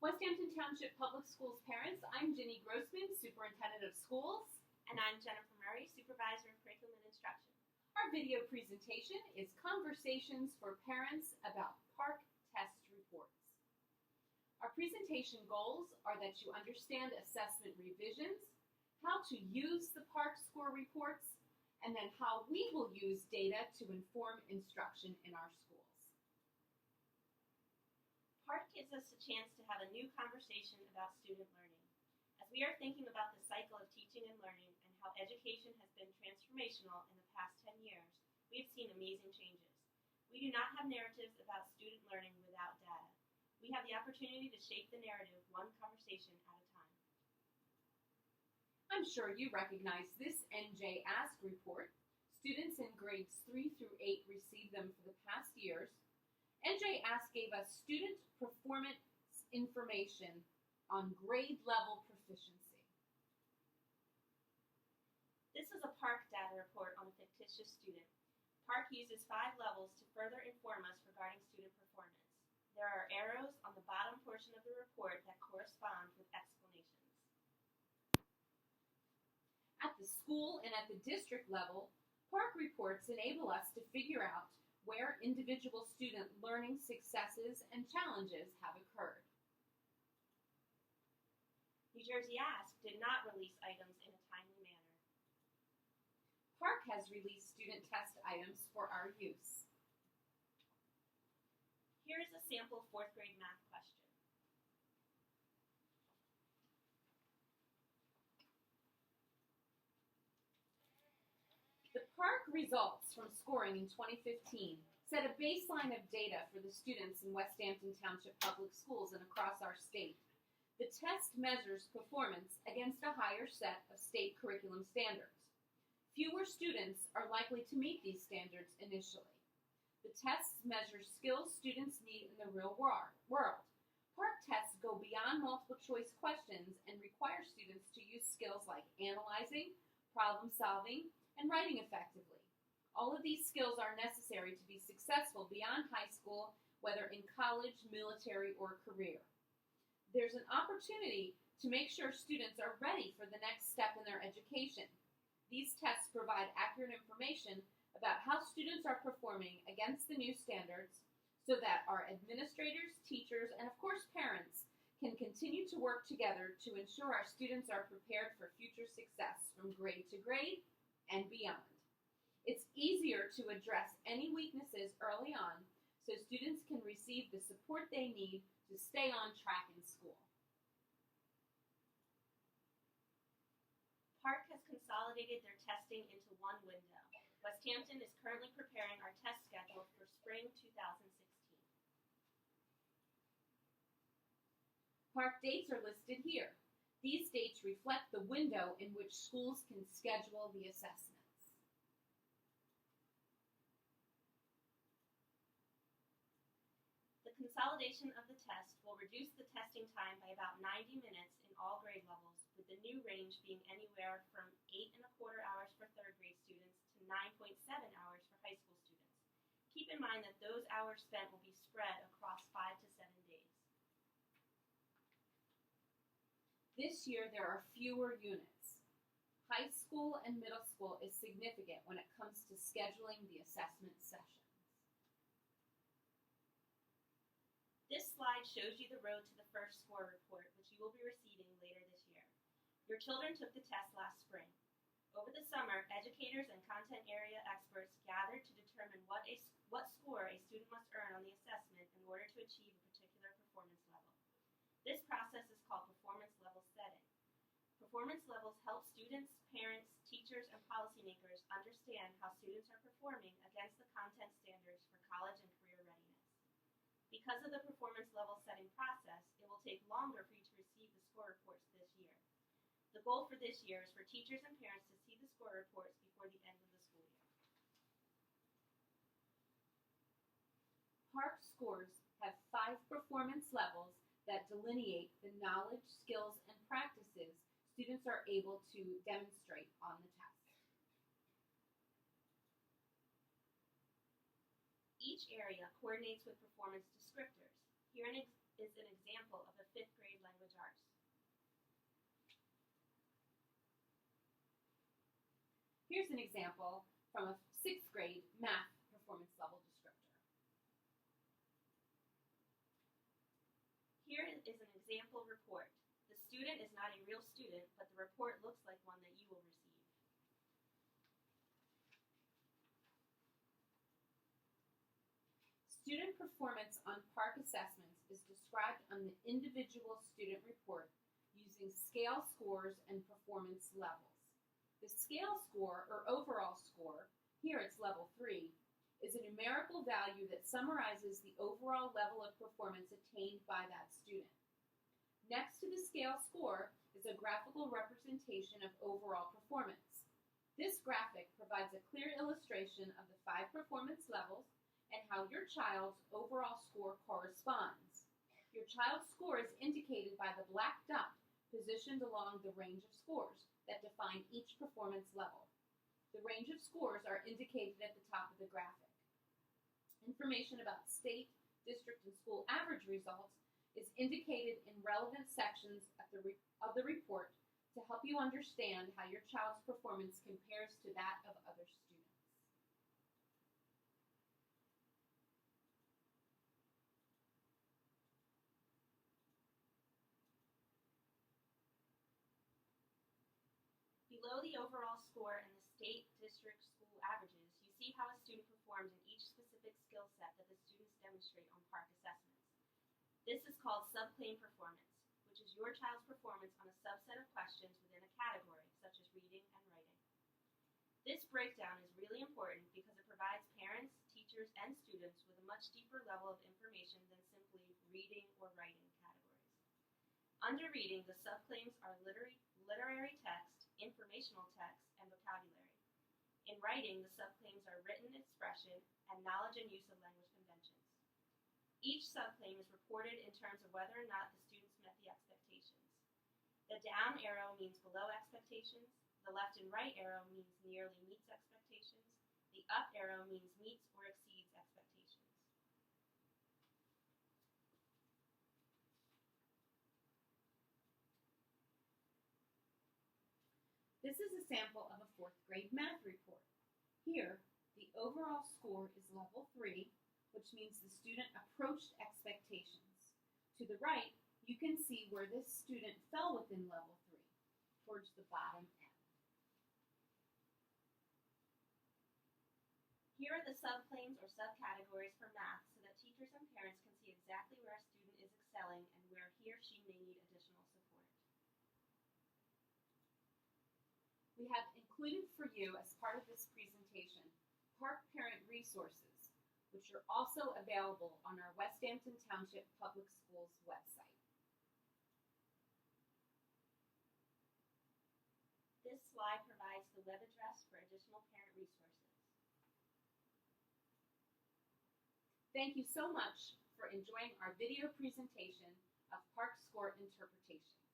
Westampton Township Public Schools parents, I'm Ginny Grossman, Superintendent of Schools. And I'm Jennifer Murray, Supervisor of Curriculum and Instruction. Our video presentation is Conversations for Parents about PARCC Test Reports. Our presentation goals are that you understand assessment revisions, how to use the PARCC score reports, and then how we will use data to inform instruction in our schools. PARCC gives us a chance to have a new conversation about student learning. As we are thinking about the cycle of teaching and learning and how education has been transformational in the past 10 years, we have seen amazing changes. We do not have narratives about student learning without data. We have the opportunity to shape the narrative one conversation at a time. I'm sure you recognize this NJ Ask report. Students in grades 3 through 8 received them for the past years. NJ Ask gave us student performance information on grade level proficiency. This is a PARCC data report on a fictitious student. PARCC uses 5 levels to further inform us regarding student performance. There are arrows on the bottom portion of the report that correspond with explanations. At the school and at the district level, PARCC reports enable us to figure out where individual student learning successes and challenges have occurred. New Jersey Ask did not release items in a timely manner. PARCC has released student test items for our use. Here is a sample 4th grade math question. The PARCC results from scoring in 2015 set a baseline of data for the students in Westampton Township Public Schools and across our state. The test measures performance against a higher set of state curriculum standards. Fewer students are likely to meet these standards initially. The tests measure skills students need in the real world. PARCC tests go beyond multiple choice questions and require students to use skills like analyzing, problem solving, and writing effectively. All of these skills are necessary to be successful beyond high school, whether in college, military, or career. There's an opportunity to make sure students are ready for the next step in their education. These tests provide accurate information about how students are performing against the new standards so that our administrators, teachers, and of course parents can continue to work together to ensure our students are prepared for future success from grade to grade and beyond. It's easier to address any weaknesses early on so students can receive the support they need to stay on track in school. PARCC has consolidated their testing into one window. Westampton is currently preparing our test schedule for spring 2016. PARCC dates are listed here. These dates reflect the window in which schools can schedule the assessments. The consolidation of the test will reduce the testing time by about 90 minutes in all grade levels, with the new range being anywhere from 8.25 hours for 3rd grade students to 9.7 hours for high school students. Keep in mind that those hours spent will be spread across 5 to 7 days. This year there are fewer units. High school and middle school is significant when it comes to scheduling the assessment sessions. This slide shows you the road to the first score report, which you will be receiving later this year. Your children took the test last spring. Over the summer, educators and content area experts gathered to determine what score a student must earn on the assessment in order to achieve a particular performance level. This process is called performance level setting. Performance levels help students, parents, teachers, and policymakers understand how students are performing against the content standards for college and career readiness. Because of the performance level setting process, it will take longer for you to receive the score reports this year. The goal for this year is for teachers and parents to see the score reports before the end of the school year. PARCC scores have 5 performance levels that delineate the knowledge, skills, and practices students are able to demonstrate on the test. Each area coordinates with performance descriptors. Here is an example of a 5th grade language arts. Here's an example from a 6th grade math performance level descriptor. Here is an example report. The student is not a real student, but the report looks like one that you will receive. Student performance on PARCC assessments is described on the individual student report using scale scores and performance levels. The scale score, or overall score, here it's level 3, is a numerical value that summarizes the overall level of performance attained by that student. Next to the scale score is a graphical representation of overall performance. This graphic provides a clear illustration of the 5 performance levels and how your child's overall score corresponds. Your child's score is indicated by the black dot positioned along the range of scores that define each performance level. The range of scores are indicated at the top of the graphic. Information about state, district, and school average results is indicated in relevant sections of the report to help you understand how your child's performance compares to that of other students. Below the overall score and the state, district, school averages, you see how a student performs in each specific skill set that the students demonstrate on PARCC assessments. This is called subclaim performance, which is your child's performance on a subset of questions within a category, such as reading and writing. This breakdown is really important because it provides parents, teachers, and students with a much deeper level of information than simply reading or writing categories. Under reading, the subclaims are literary text, informational text, and vocabulary. In writing, the subclaims are written expression and knowledge and use of language conventions. Each subclaim is reported in terms of whether or not the students met the expectations. The down arrow means below expectations, the left and right arrow means nearly meets expectations, the up arrow means meets or exceeds expectations. This is a sample of a 4th grade math report. Here, the overall score is level 3, which means the student approached expectations. To the right, you can see where this student fell within level 3, towards the bottom end. Here are the subclaims or subcategories for math so that teachers and parents can see exactly where a student is excelling and where he or she may need additional support. We have included for you, as part of this presentation, PARCC parent resources, which are also available on our Westampton Township Public Schools website. This slide provides the web address for additional parent resources. Thank you so much for enjoying our video presentation of PARCC score interpretation.